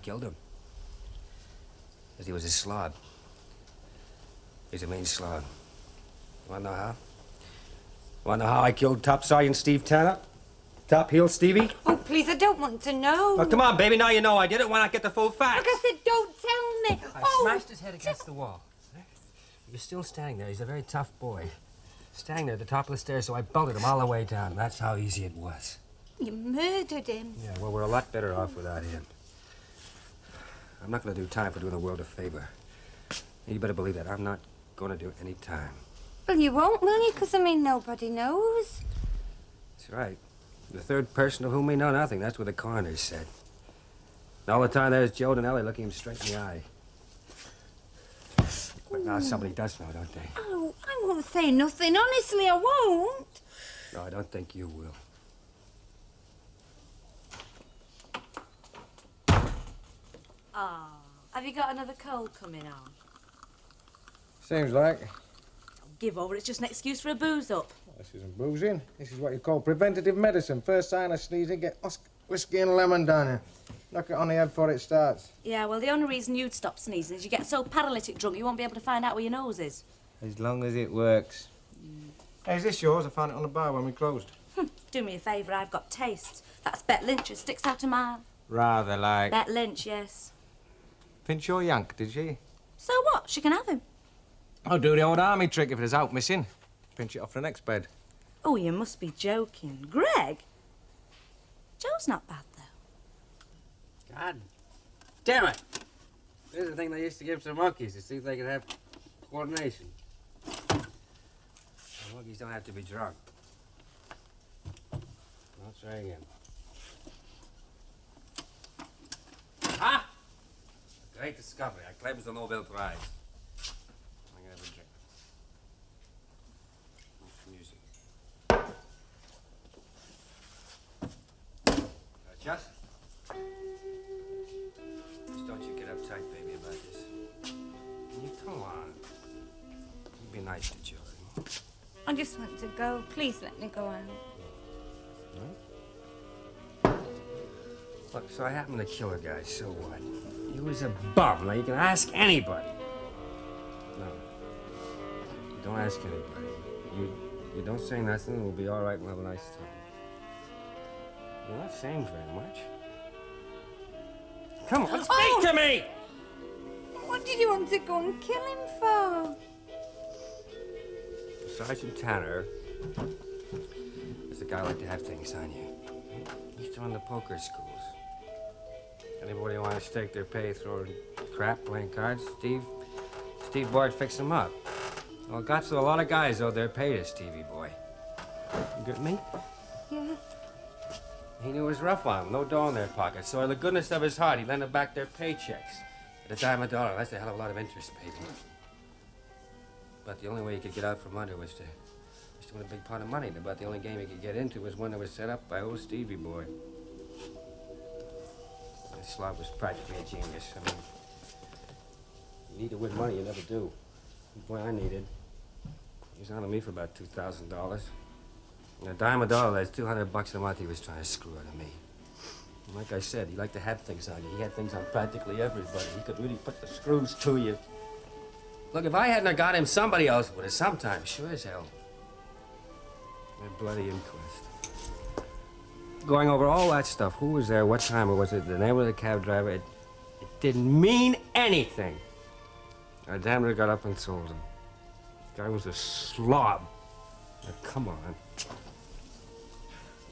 killed him. Because he was a slob. He's a mean slob. You wanna know how? Wanna know how I killed Top Sergeant Steve Tanner? Top heel Stevie? Oh, please, I don't want to know. Oh, come on, baby, now you know I did it. Why not get the full facts? Like I said, don't tell me. I smashed his head against the wall. He was still standing there. He's a very tough boy. Standing there at the top of the stairs, so I belted him all the way down. That's how easy it was. You murdered him. Yeah, well, we're a lot better off without him. I'm not going to do time for doing the world a favor. You better believe that. I'm not going to do any time. Well, you won't, will you? Because, I mean, nobody knows. That's right. The third person of whom we know nothing. That's what the coroner said. And all the time there's Joe and Ellie looking him straight in the eye. But now somebody does know, don't they? Oh, I won't say nothing. Honestly, I won't. No, I don't think you will. Ah, have you got another cold coming on? Seems like. Give over, it's just an excuse for a booze up. This isn't boozing. This is what you call preventative medicine. First sign of sneezing, get whiskey and lemon down here. Knock it on the head before it starts. Yeah, well, the only reason you'd stop sneezing is you get so paralytic drunk you won't be able to find out where your nose is. As long as it works. Hey, is this yours? I found it on the bar when we closed. Do me a favour, I've got tastes. That's Bet Lynch, it sticks out a mile. Rather like... Bet Lynch, yes. Pinch your yank, did she? So what? She can have him. I'll do the old army trick if it is out missing. Pinch it off the next bed. Oh, you must be joking. Greg? Joe's not bad, though. God damn it! This is the thing they used to give to monkeys to see if they could have coordination. The monkeys don't have to be drunk. I'll try again. Ah! Great discovery. I claim it's the Nobel Prize. I'm gonna have a drink. What's the music? Just don't you get uptight, baby, about this. You come on. You be nice to Joe. I just want to go. Please let me go out. No? Look, so I happened to kill a guy, so what? He was a bum. Now, you can ask anybody. No. You don't ask anybody. You don't say nothing, and we'll be all right and we'll have a nice time. You're not saying very much. Come on, speak to me! What did you want to go and kill him for? Sergeant Tanner is a guy who liked to have things on you. He used to run the poker schools. Anybody want to stake their pay throwing crap, playing cards? Steve Boyd fixed them up. Well, got so a lot of guys owed their pay to Stevie Boy. You get me? Yeah. He knew it was rough on them, no dough in their pockets. So, out of the goodness of his heart, he lent them back their paychecks at a dime a dollar. That's a hell of a lot of interest, baby. But the only way he could get out from under was to win a big pot of money. And about the only game he could get into was one that was set up by old Stevie Boy. That slob was practically a genius. I mean, you need to win money, you never do. The boy I needed, he was on to me for about $2,000. And a dime a dollar, that's $200 a month he was trying to screw out of me. And like I said, he liked to have things on you. He had things on practically everybody. He could really put the screws to you. Look, if I hadn't have got him, somebody else would have sometime, sure as hell. That bloody inquest. Going over all that stuff, who was there, what time, or was it the name of the cab driver? It didn't mean anything. I damn near got up and told him. The guy was a slob. Now, come on.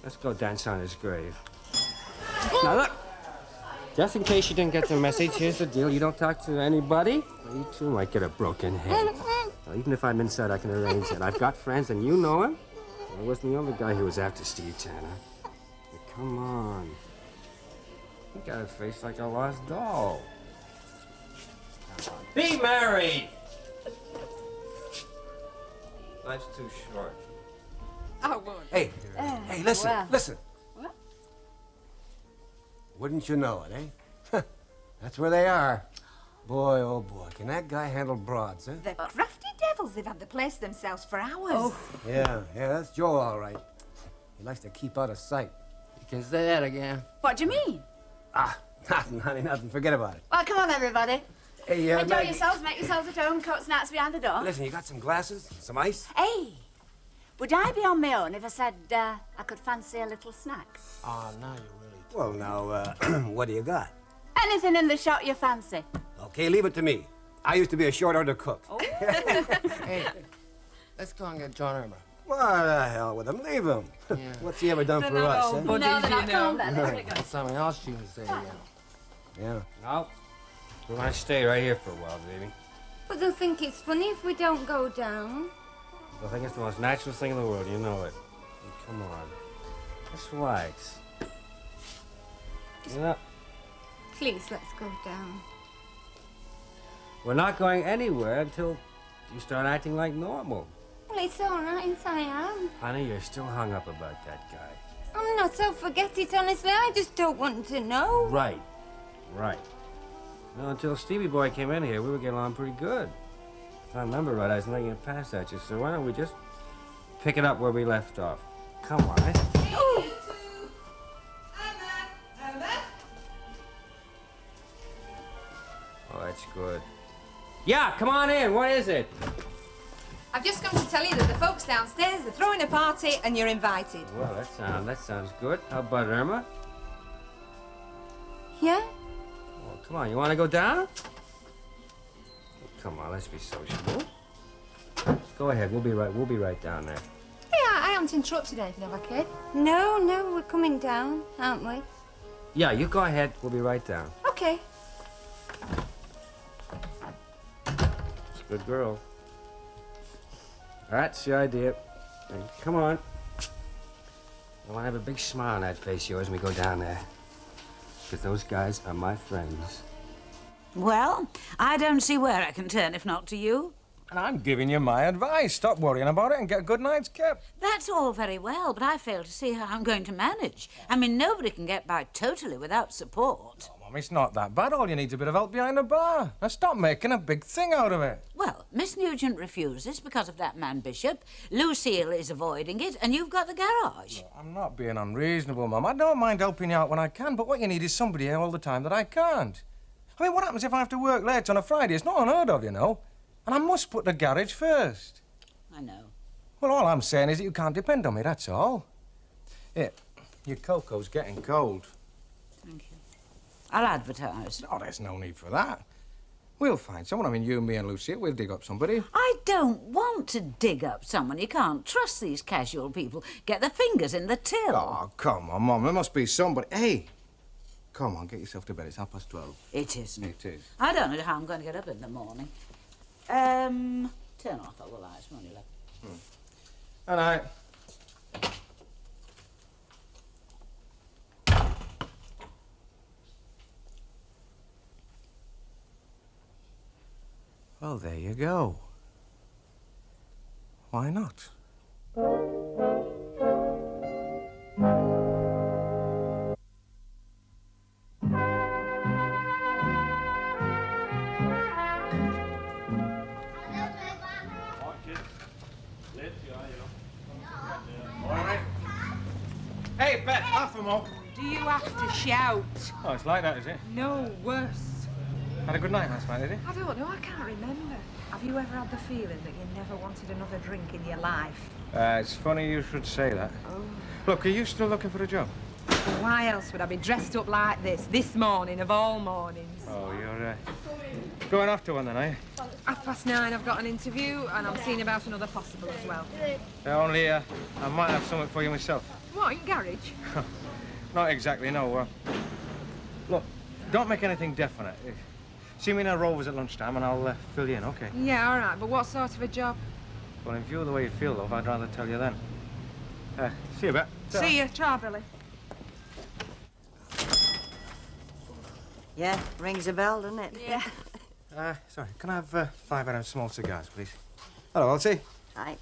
Let's go dance on his grave. Now, look. Just in case you didn't get the message, here's the deal. You don't talk to anybody, or you too might get a broken head. Now, even if I'm inside, I can arrange it. I've got friends, and you know him. I wasn't the only guy who was after Steve Tanner. Now, come on. You got a face like a lost doll. Be married! Life's too short. I won't. Hey, listen, well. listen. What? Wouldn't you know it, eh? That's where they are. Boy, oh boy, can that guy handle broads, huh? The crafty devils, they've had the place themselves for hours. Oh. Yeah, that's Joe, all right. He likes to keep out of sight. You can say that again. What do you mean? Ah, Nothing, honey, nothing. Forget about it. Well, come on, everybody. Hey, Enjoy Maggie. yourselves, make yourselves at home, coat snacks behind the door. Listen, you got some glasses? Some ice? Hey, would I be on my own if I said I could fancy a little snack? Oh, now you really... Well, now, what do you got? Anything in the shop you fancy? Okay, leave it to me. I used to be a short order cook. Oh. Hey, let's go and get John Irma. What the hell with him? Leave him. What's he ever done for us, eh? No, they're not. Come on, then. Let's get going. That's something else you can say, Yeah. No. We want to stay right here for a while, baby. But they'll think it's funny if we don't go down. I think it's the most natural thing in the world, you know it. Come on. Just relax. You know, Please, let's go down. we're not going anywhere until you start acting like normal. Well, it's all right, I am. Honey, you're still hung up about that guy. I'm not, so forget it, honestly. I just don't want to know. Right. Right. No, until Stevie Boy came in here, we were getting along pretty good. If I remember right, I was making a pass at you, so why don't we just pick it up where we left off? Come on, eh? Oh, that's good. Yeah, come on in. What is it? I've just come to tell you that the folks downstairs are throwing a party and you're invited. Well, that sounds good. How about Irma? Yeah? Oh, come on. You want to go down? Come on, let's be sociable. Go ahead. We'll be right down there. Hey, I haven't interrupted anything, have I, kid? No, we're coming down, aren't we? Yeah, you go ahead. We'll be right down. Okay. It's a good girl. That's the idea. Hey, come on. I want to have a big smile on that face of yours when we go down there. Because those guys are my friends. Well, I don't see where I can turn if not to you. And I'm giving you my advice. Stop worrying about it and get a good night's kept. That's all very well, but I fail to see how I'm going to manage. I mean, nobody can get by totally without support. Oh, Mum, it's not that bad. All you need's a bit of help behind the bar. Now stop making a big thing out of it. Well, Miss Nugent refuses because of that man Bishop. Lucille is avoiding it, and you've got the garage. I'm not being unreasonable, Mum. I don't mind helping you out when I can, but what you need is somebody here all the time that I can't. I mean, what happens if I have to work late on a Friday? It's not unheard of, you know. And I must put the garage first. I know. Well, all I'm saying is that you can't depend on me, that's all. Here, your cocoa's getting cold. Thank you. I'll advertise. Oh, there's no need for that. We'll find someone. I mean, you, me and Lucy, we'll dig up somebody. I don't want to dig up someone. You can't trust these casual people. Get their fingers in the till. Oh, come on, Mum. There must be somebody. Hey, come on, get yourself to bed. It's 12:30. It isn't. It is. I don't know how I'm going to get up in the morning. Turn off all the lights, won't you, love? All right. Well, there you go. Why not? Hey, Bet, off them all. Do you have to shout? Oh, it's like that, is it? No, worse. Had a good night last night, did he? I don't know, I can't remember. Have you ever had the feeling that you never wanted another drink in your life? It's funny you should say that. Oh. Look, are you still looking for a job? Well, why else would I be dressed up like this morning of all mornings? Oh, you're going off to one then, are you? 9:30, I've got an interview, and I'm seeing about another possible as well. Only, I might have something for you myself. What, in garage? Not exactly, no. Look, don't make anything definite. See me in our Rovers at lunchtime and I'll fill you in, okay? Yeah, all right, but what sort of a job? Well, in view of the way you feel, love, I'd rather tell you then. See you, Bet. See you, ciao, Billy. Yeah, rings a bell, doesn't it? Yeah. Sorry, can I have 5 of them small cigars, please? Hello, Elsie. Hi.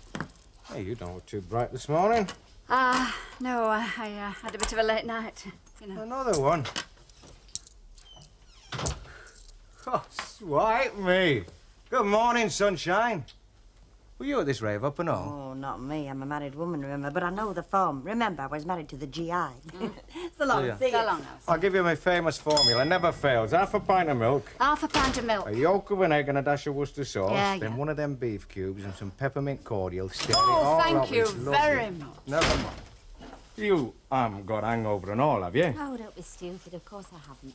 Hey, you don't look too bright this morning. No, I had a bit of a late night, you know. Another one. Oh, swipe me. Good morning, sunshine. Were you at this rave up and all? Oh, not me. I'm a married woman, remember? But I know the form. Remember, I was married to the GI. So long, see you. So long, Elsie. I'll give you my famous formula. Never fails. Half a pint of milk, Half a pint of milk. a yolk of an egg and a dash of Worcester sauce, Yeah, then yeah. one of them beef cubes and some peppermint cordial. Stir it Oh, all thank up. you It's lovely. very much. Never mind. You haven't got hangover and all, have you? Oh, don't be stupid. Of course I haven't.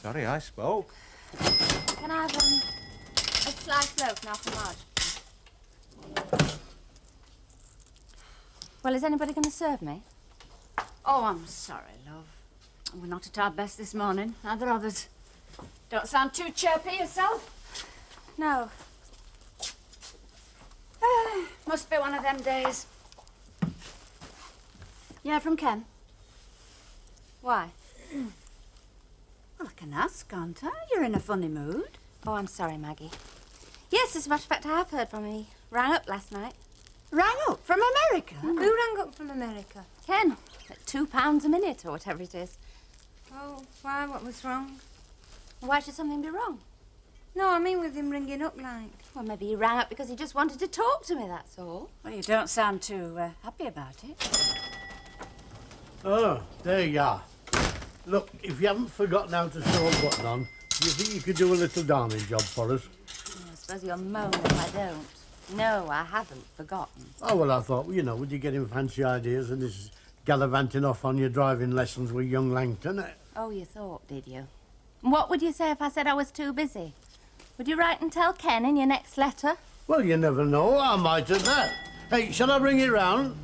Sorry, I spoke. Can I have a sliced loaf and half a large? Well, is anybody going to serve me? Oh, I'm sorry, love. We're not at our best this morning, neither of us. Don't sound too chirpy yourself. No. Must be one of them days. Yeah, from Ken. Why? Well, I can ask, can't I? You're in a funny mood. Oh, I'm sorry, Maggie. Yes, as a matter of fact, I have heard from him. He rang up last night. Rang up from America? Who rang up from America? Ken, at £2 a minute or whatever it is. Oh, why? What was wrong? Why should something be wrong? No, I mean with him ringing up like. Well, maybe he rang up because he just wanted to talk to me, that's all. Well, you don't sound too happy about it. Oh, there you are. Look, if you haven't forgotten how to sew a button on, do you think you could do a little darning job for us? I suppose you'll moan if I don't. No, I haven't forgotten. Oh, well, I thought, you know, with you getting fancy ideas and this gallivanting off on your driving lessons with young Langton. Oh, you thought, did you? What would you say if I said I was too busy? Would you write and tell Ken in your next letter? Well, you never know. I might at that. Hey, shall I bring it round?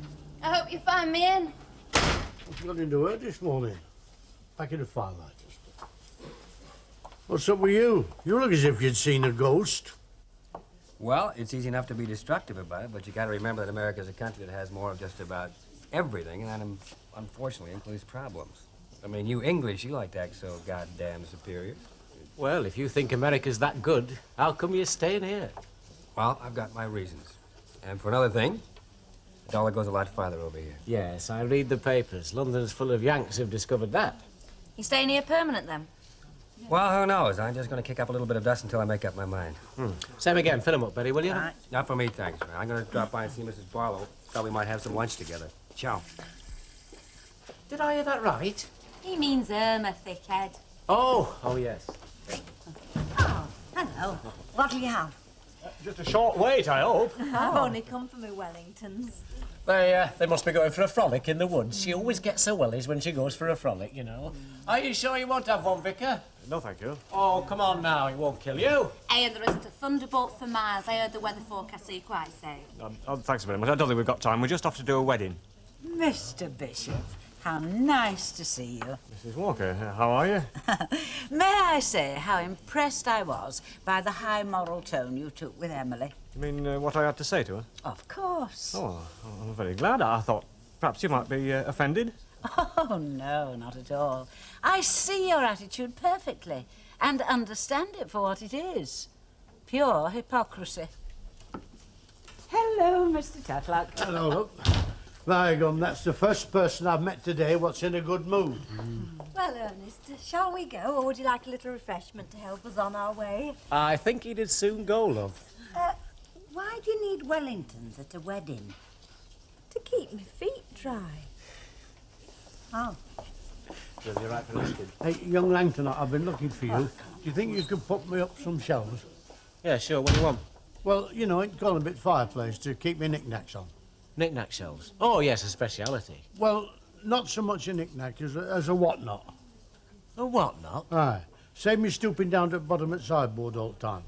I hope you find me in. What you got into work this morning? Back in the firelight. What's up with you? You look as if you'd seen a ghost. Well, it's easy enough to be destructive about it, but you got to remember that America's a country that has more of just about everything, and that unfortunately includes problems. I mean, you English, you like to act so goddamn superior. Well, if you think America's that good, how come you're staying here? Well, I've got my reasons. And for another thing, the dollar goes a lot farther over here. Yes, I read the papers. London's full of Yanks who've discovered that. You staying here permanent, then? Well, who knows? I'm just going to kick up a little bit of dust until I make up my mind. Same again. Fill 'em up, Betty, will you? Right. Not for me, thanks, man. I'm going to drop by and see Mrs. Barlow. Thought we might have some lunch together. Ciao. Did I hear that right? He means Irma, thickhead. Oh, yes. Oh, hello. What'll you have? Just a short wait, I hope. I've only come for my Wellingtons. They must be going for a frolic in the woods. She always gets her wellies when she goes for a frolic, you know. Are you sure you won't have one, Vicar? No, thank you. Oh, come on now. It won't kill you. Hey, and there isn't a thunderbolt for miles. I heard the weather forecast, so you're quite safe. Thanks very much. I don't think we've got time. We're just off to do a wedding. Mr. Bishop, how nice to see you. Mrs. Walker, how are you? May I say how impressed I was by the high moral tone you took with Emily? You mean what I had to say to her? Of course. Oh, I'm very glad. I thought perhaps you might be offended. Oh, no, not at all. I see your attitude perfectly and understand it for what it is. Pure hypocrisy. Hello, Mr. Tatlock. Hello, look. By gum, that's the first person I've met today what's in a good mood. Well, Ernest, shall we go, or would you like a little refreshment to help us on our way? I think he'd soon go, love. Why do you need Wellingtons at a wedding? To keep my feet dry. Oh. You're right for asking. Hey, young Langton, I've been looking for you. Do you think you could put me up some shelves? Yeah, sure. What do you want? Well, you know, it's got a bit fireplace to keep me knickknacks on. Knick-knack shelves. Oh, yes, a speciality. Well, not so much a knick-knack as a whatnot. A what not? Aye. Save me stooping down to the bottom of the sideboard all the time.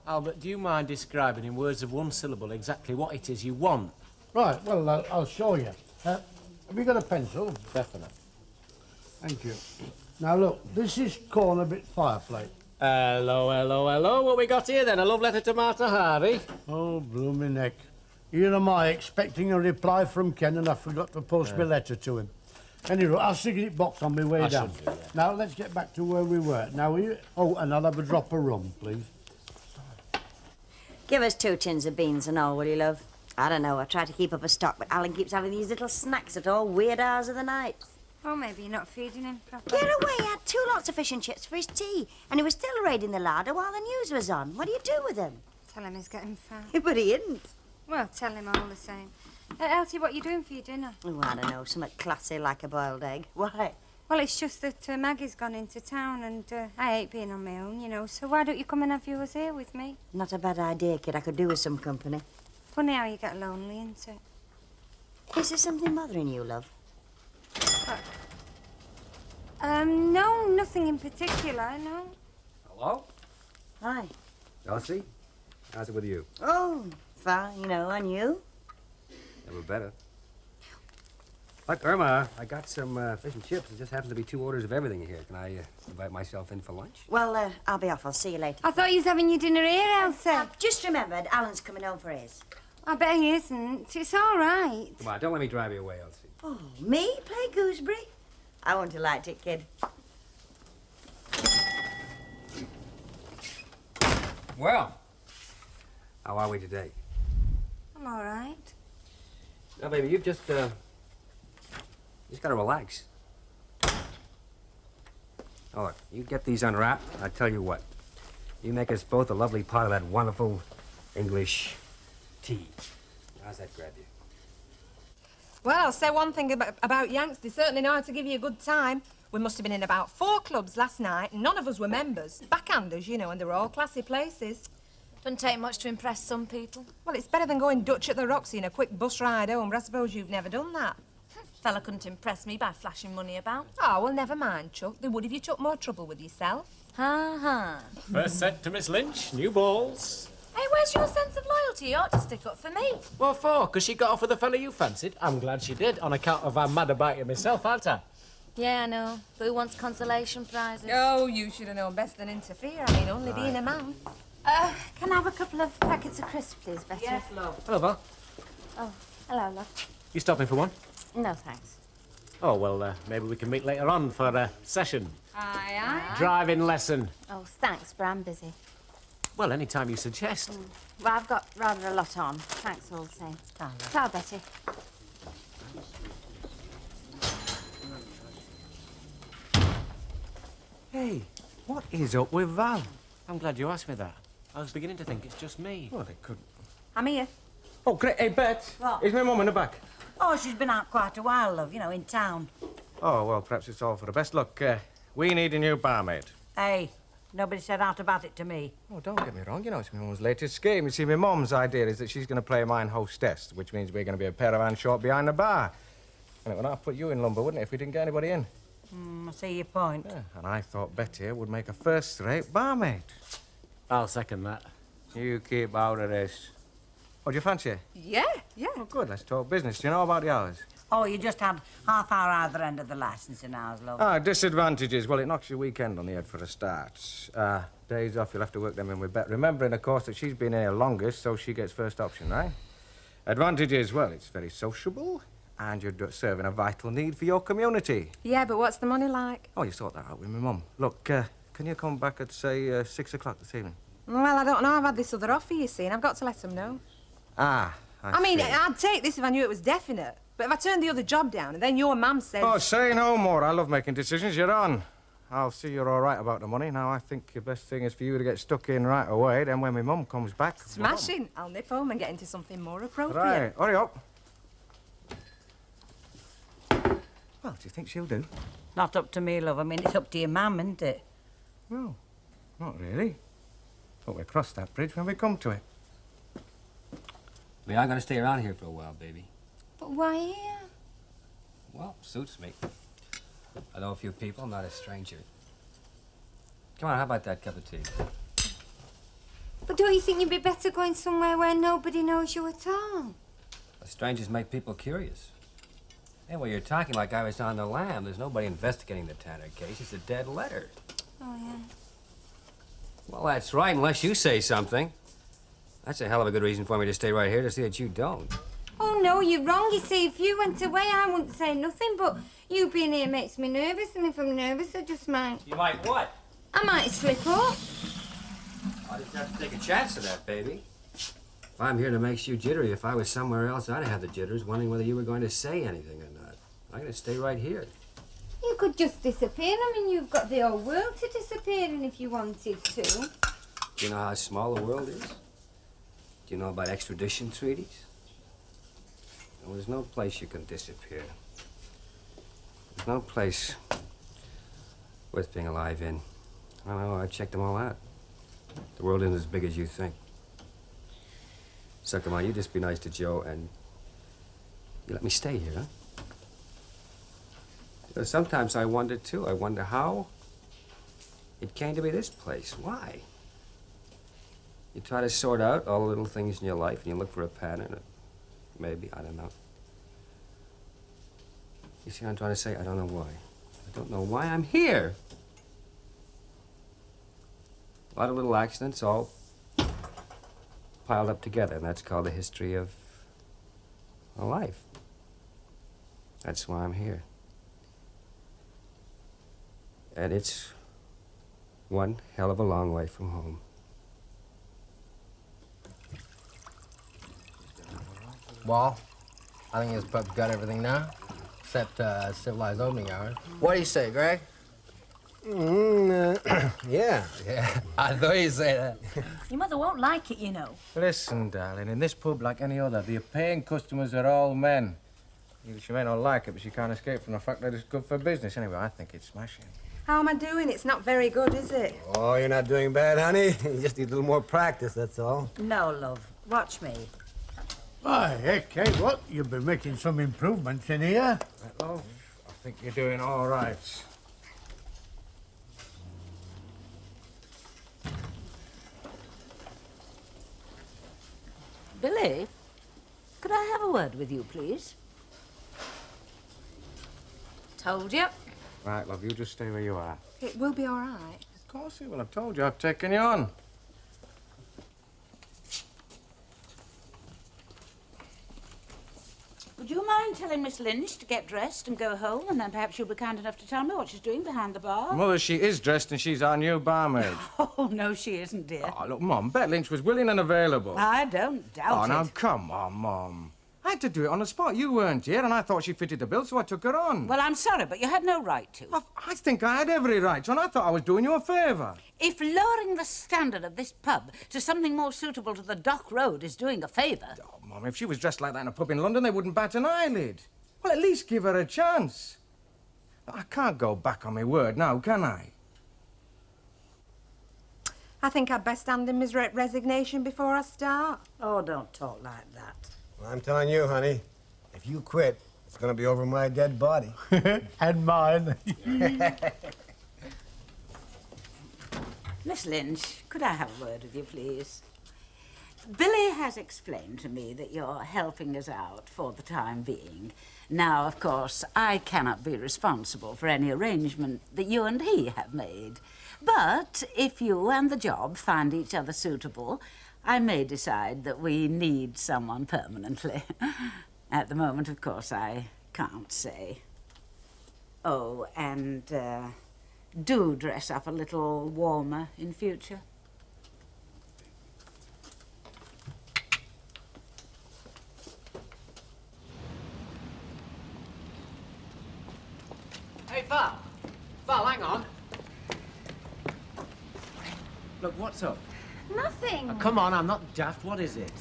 Albert, do you mind describing in words of one syllable exactly what it is you want? Right, well, I'll show you. Have you got a pencil? Definite. Thank you. Now, look, this is corner bit fireplace. Hello, hello, hello. What we got here, then? A love letter to Martha Hardy? Oh, blooming neck. Here am I, expecting a reply from Ken, and I forgot to post my letter to him. Anyway, I'll stick it in the box on my way down. should do, yeah. Now, let's get back to where we were. Now, oh, and I'll have a drop of rum, please. Give us 2 tins of beans and all, will you, love? I don't know, I try to keep up a stock, but Alan keeps having these little snacks at all weird hours of the night. Oh, maybe you're not feeding him properly. Get away, he had 2 lots of fish and chips for his tea, and he was still raiding the larder while the news was on. What do you do with them? Tell him he's getting fat. But he isn't. Well, tell him all the same. Elsie, what are you doing for your dinner? Oh, I don't know, something classy like a boiled egg. Why? Well, it's just that Maggie's gone into town and I hate being on my own, you know, so why don't you come and have yours here with me? Not a bad idea, kid. I could do with some company. Funny how you get lonely, isn't it? Is there something bothering you, love? No, nothing in particular, no. Hello? Hi. Elsie? How's it with you? Oh, fine, you know, and you? Never better. Look, Irma, I got some fish and chips. There just happens to be 2 orders of everything here. Can I invite myself in for lunch? Well, I'll be off. I'll see you later. I thought you was having your dinner here, Elsie. I've just remembered Alan's coming home for his. I bet he isn't. It's all right. Come on, don't let me drive you away, Elsie. Oh, me? Play gooseberry? I wouldn't have liked it, kid. Well, how are we today? I'm all right. Now, baby, you've just got to relax. Oh, look, you get these unwrapped, I tell you what. You make us both a lovely pot of that wonderful English tea. How's that grab you? Well, I'll say one thing about Yanks. They certainly know how to give you a good time. We must have been in about 4 clubs last night, and none of us were members. Backhanders, you know, and they were all classy places. Doesn't take much to impress some people. Well, it's better than going Dutch at the Roxy in a quick bus ride home, but I suppose you've never done that. Fella couldn't impress me by flashing money about. Oh, well, never mind, Chuck. They would if you took more trouble with yourself. Ha-ha. First set to Miss Lynch, new balls. Hey, where's your sense of loyalty? You ought to stick up for me. What for? Because she got off with the fella you fancied? I'm glad she did, on account of I'm mad about you myself, aren't I? Yeah, I know. But who wants consolation prizes? Oh, you should have known best than interfere. I mean, only being a man. Can I have a couple of packets of crisps, please, Betty? Yes, love. Hello, Val. Oh, hello, love. You stopping for one? No, thanks. Oh, well, maybe we can meet later on for a session. Aye, aye. Driving lesson. Oh, thanks, but I'm busy. Well, any time you suggest. Well, I've got rather a lot on. Thanks all the same. Ciao, Betty. Hey, what is up with Val? I'm glad you asked me that. I was beginning to think it's just me. Well, it couldn't. I'm here. Oh, great. Hey, Bet. What? Is my mum in the back? Oh, she's been out quite a while, love, you know, in town. Oh, well, perhaps it's all for the best. Look, we need a new barmaid. Hey, nobody said out about it to me. Oh, don't get me wrong. You know, it's my mum's latest scheme. You see, my mum's idea is that she's going to play mine hostess, which means we're going to be a pair of hands short behind the bar. And it would not put you in lumber, wouldn't it, if we didn't get anybody in? I see your point. Yeah, and I thought Betty would make a first-rate barmaid. I'll second that. You keep out of this. Oh, do you fancy it? Yeah, yeah. Oh, good. Let's talk business. Do you know about the hours? Oh, you just had half hour either end of the licensing hours, love. Ah, disadvantages. Well, it knocks your weekend on the head for a start. Days off, you'll have to work them in with Bet. Remembering, of course, that she's been here longest, so she gets first option, right? Advantages, well, it's very sociable, and you're serving a vital need for your community. Yeah, but what's the money like? Oh, you sort that out with my mum. Look, can you come back at, say, 6 o'clock this evening? Well, I don't know. I've had this other offer, you see, and I've got to let them know. Ah, I mean, see. I'd take this if I knew it was definite. But if I turned the other job down and then your mum says... Oh, say no more. I love making decisions. You're on. I'll see you're all right about the money. Now, I think the best thing is for you to get stuck in right away. Then when my mum comes back... Smashing. I'll nip home and get into something more appropriate. Right, hurry up. Well, do you think she'll do? Not up to me, love. I mean, it's up to your mum, isn't it? Well, not really. But we'll cross that bridge when we come to it. We are going to stay around here for a while, baby. But why here? Well, suits me. I know a few people. I'm not a stranger. Come on, how about that cup of tea? But don't you think you'd be better going somewhere where nobody knows you at all? The strangers make people curious. Hey, well, you're talking like I was on the lam. There's nobody investigating the Tanner case. It's a dead letter. Oh, yeah. Well, that's right, unless you say something. That's a hell of a good reason for me to stay right here to see that you don't. Oh, no, you're wrong. You see, if you went away, I wouldn't say nothing, but you being here makes me nervous, and if I'm nervous, I just might... You might what? I might slip up. I just have to take a chance of that, baby. If I'm here to make you jittery, if I was somewhere else, I'd have the jitters, wondering whether you were going to say anything or not. I'm going to stay right here. You could just disappear. I mean, you've got the whole world to disappear in if you wanted to. Do you know how small the world is? Do you know about extradition treaties? Well, there's no place you can disappear. There's no place worth being alive in. I don't know, I've checked them all out. The world isn't as big as you think. So come on, you just be nice to Joe and you let me stay here, huh? You know, sometimes I wonder, too. I wonder how it came to be this place. Why? You try to sort out all the little things in your life and you look for a pattern. Maybe, I don't know. You see what I'm trying to say? I don't know why. I don't know why I'm here. A lot of little accidents all piled up together, and that's called the history of a life. That's why I'm here. And it's one hell of a long way from home. Well, I think this pub's got everything now, except civilized opening hours. What do you say, Greg? Yeah. Yeah, I thought you'd say that. Your mother won't like it, you know. Listen, darling, in this pub, like any other, the paying customers are all men. She may not like it, but she can't escape from the fact that it's good for business. Anyway, I think it's smashing. How am I doing? It's not very good, is it? Oh, you're not doing bad, honey. You just need a little more practice, that's all. No, love. Watch me. Why, hey, Kate, what? You've been making some improvements in here. Right, love, I think you're doing all right. Billy, could I have a word with you, please? Told you. Right, love, you just stay where you are. It will be all right. Of course it will. I've told you, I've taken you on. Would you mind telling Miss Lynch to get dressed and go home, and then perhaps you'll be kind enough to tell me what she's doing behind the bar? Mother, she is dressed and she's our new barmaid. Oh, no, she isn't, dear. Oh, look, Mum, Bet Lynch was willing and available. I don't doubt Oh, it. now, come on, Mum. I had to do it on the spot. You weren't here, and I thought she fitted the bill, so I took her on. Well, I'm sorry, but you had no right to. I think I had every right to, and I thought I was doing you a favour. If lowering the standard of this pub to something more suitable to the Dock Road is doing a favour... Oh, Mum, if she was dressed like that in a pub in London, they wouldn't bat an eyelid. Well, at least give her a chance. I can't go back on my word now, can I? I think I'd best hand in his resignation before I start. Oh, don't talk like that. Well, I'm telling you, honey, if you quit, it's gonna be over my dead body. And mine. Miss Lynch, could I have a word with you, please? Billy has explained to me that you're helping us out for the time being. Now, of course, I cannot be responsible for any arrangement that you and he have made. But if you and the job find each other suitable, I may decide that we need someone permanently. At the moment, of course, I can't say. Oh, and do dress up a little warmer in future. Hey, Val. Val, hang on. Look, what's up? Nothing. Oh, come on, I'm not daft. What is it?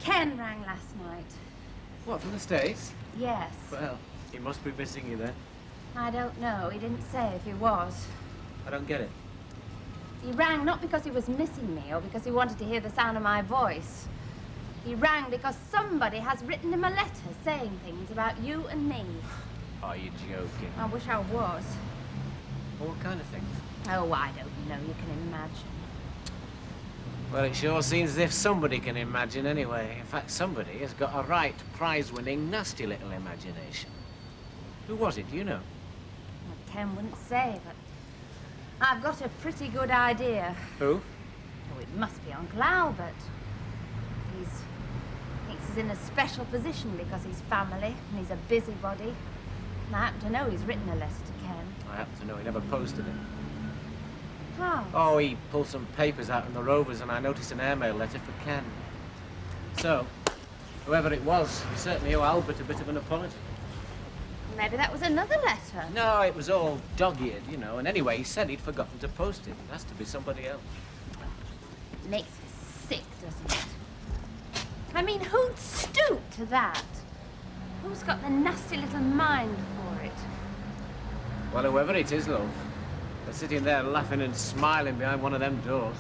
Ken rang last night. What, from the States? Yes. Well, he must be missing you then. I don't know. He didn't say if he was. I don't get it. He rang not because he was missing me or because he wanted to hear the sound of my voice. He rang because somebody has written him a letter saying things about you and me. Are you joking? I wish I was. Well, what kind of things? Oh, I don't know. You can imagine. Well, it sure seems as if somebody can imagine anyway. In fact, somebody has got a right prize-winning, nasty little imagination. Who was it, do you know? Well, Ken wouldn't say, but I've got a pretty good idea. Who? Oh, it must be Uncle Albert. He thinks he's in a special position because he's family and he's a busybody. And I happen to know he's written a letter to Ken. I happen to know he never posted it. How? Oh, he pulled some papers out in the Rovers and I noticed an airmail letter for Ken. So, whoever it was, he certainly owe Albert a bit of an apology. Maybe that was another letter. No, it was all dog-eared, you know, and anyway, he said he'd forgotten to post it. It has to be somebody else. It makes me sick doesn't it? I mean, who'd stoop to that? Who's got the nasty little mind for it? Well, whoever it is, love, they're sitting there laughing and smiling behind one of them doors.